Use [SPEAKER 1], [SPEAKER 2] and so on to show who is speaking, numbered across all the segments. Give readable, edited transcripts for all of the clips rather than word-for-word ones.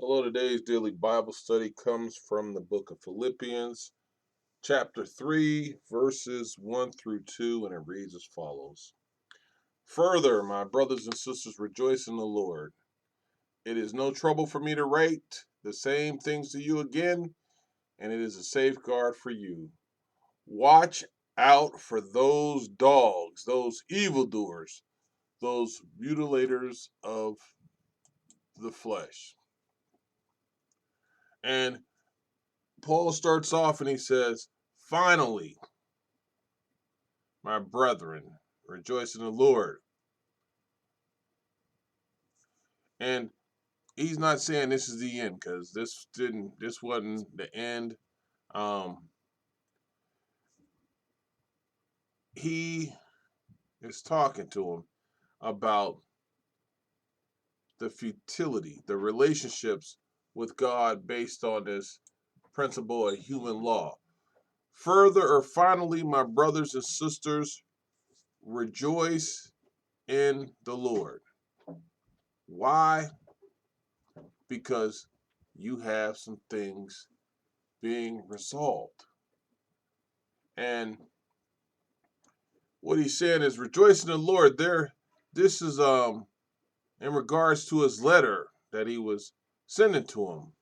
[SPEAKER 1] Hello, today's daily Bible study comes from the book of Philippians, chapter 3, verses 1 through 2, and it reads as follows. Further, my brothers and sisters, rejoice in the Lord. It is no trouble for me to write the same things to you again, and it is a safeguard for you. Watch out for those dogs, those evildoers, those mutilators of the flesh. And Paul starts off and he says, finally, my brethren, rejoice in the Lord. And he's not saying this is the end, because this wasn't the end. He is talking to him about the futility, the relationships with God based on this principle of human law. Further, or finally, my brothers and sisters, rejoice in the Lord. Why? Because you have some things being resolved. And what he's saying is rejoice in the Lord. This is in regards to his letter that he was sending to him.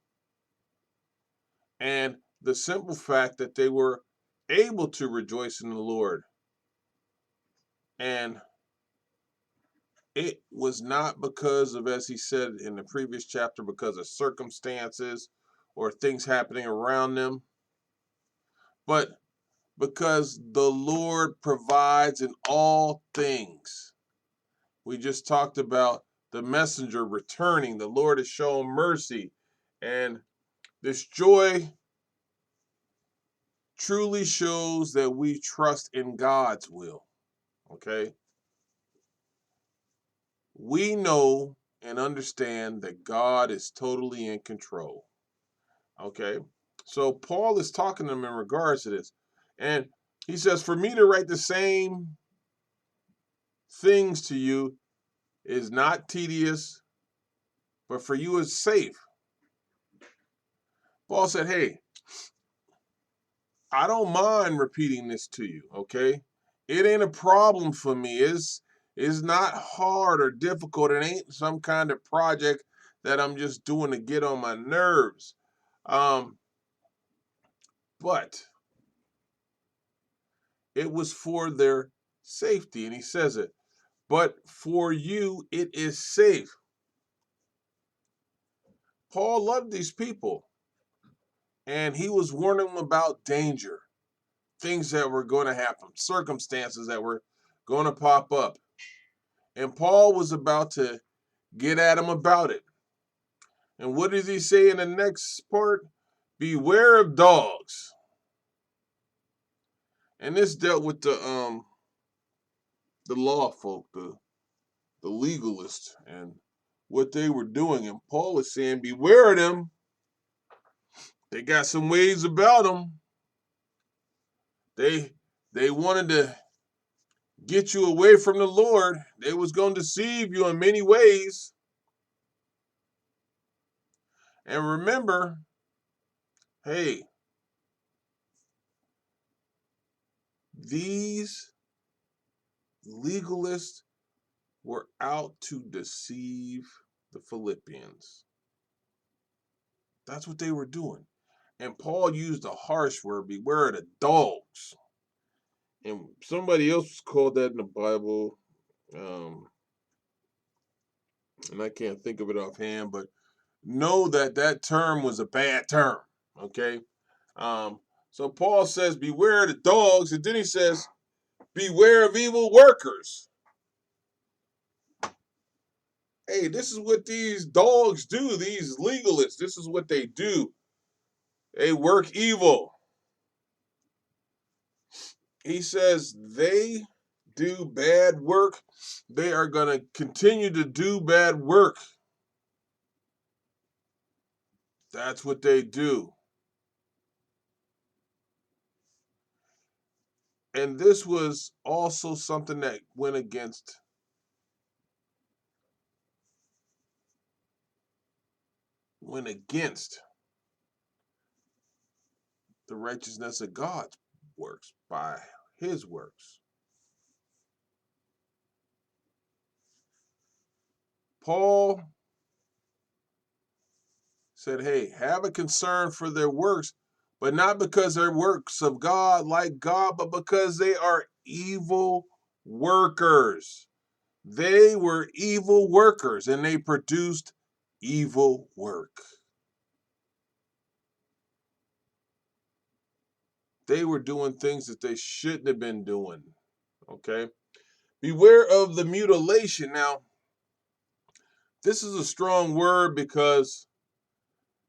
[SPEAKER 1] And the simple fact that they were able to rejoice in the Lord. And it was not because of, as he said in the previous chapter, because of circumstances or things happening around them, but because the Lord provides in all things. We just talked about the messenger returning. The Lord has shown mercy. And this joy truly shows that we trust in God's will. Okay? We know and understand that God is totally in control. Okay? So Paul is talking to them in regards to this. And he says, for me to write the same things to you is not tedious, but for you it's safe. Paul said, hey, I don't mind repeating this to you, okay? It ain't a problem for me. It's not hard or difficult. It ain't some kind of project that I'm just doing to get on my nerves. But it was for their safety, and he says it. But for you, it is safe. Paul loved these people, and he was warning them about danger, things that were going to happen, circumstances that were going to pop up. And Paul was about to get at him about it. And what does he say in the next part? Beware of dogs. And this dealt with the law folk, the legalists, and what they were doing. And Paul is saying, beware of them. They got some ways about them. They wanted to get you away from the Lord. They was going to deceive you in many ways. And remember, hey, these legalists were out to deceive the Philippians. That's what they were doing. And Paul used a harsh word, beware of the dogs. And somebody else called that in the Bible, and I can't think of it offhand, but know that that term was a bad term, okay? So Paul says, beware of the dogs, and then he says, beware of evil workers. Hey, this is what these dogs do, these legalists. This is what they do. They work evil. He says they do bad work. They are going to continue to do bad work. That's what they do. And this was also something that went against went against the righteousness of God's works by his works. Paul said, hey, have a concern for their works, but not because they're works of God like God, but because they are evil workers. They were evil workers and they produced evil work. They were doing things that they shouldn't have been doing. Okay? Beware of the mutilation. Now, this is a strong word because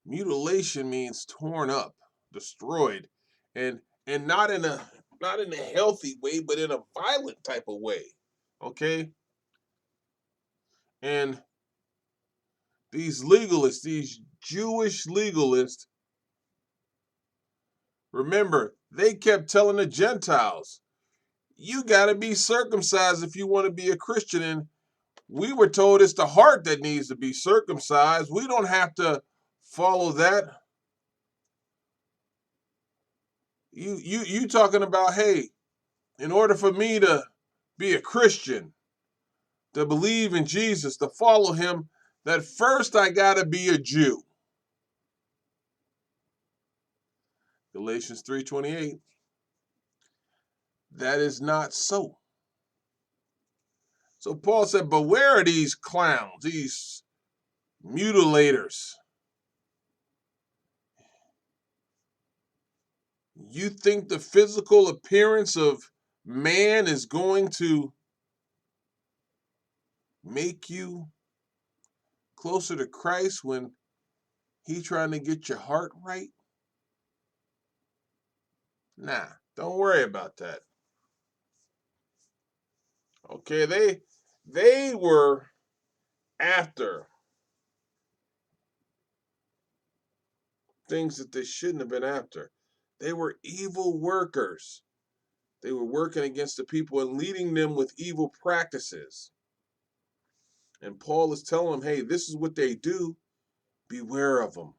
[SPEAKER 1] mutilation means torn up, destroyed, and not in a healthy way, but in a violent type of way. Okay? And these legalists, these Jewish legalists, remember, they kept telling the Gentiles, you got to be circumcised if you want to be a Christian. And we were told it's the heart that needs to be circumcised. We don't have to follow that. You talking about, hey, in order for me to be a Christian, to believe in Jesus, to follow him, that first I got to be a Jew. Galatians 3:28. That is not so. So Paul said, beware of these clowns, these mutilators. You think the physical appearance of man is going to make you closer to Christ when he's trying to get your heart right? Nah, don't worry about that. Okay, they were after things that they shouldn't have been after. They were evil workers. They were working against the people and leading them with evil practices. And Paul is telling them, hey, this is what they do. Beware of them.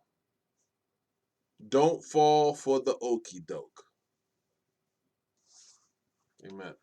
[SPEAKER 1] Don't fall for the okie doke. Amen.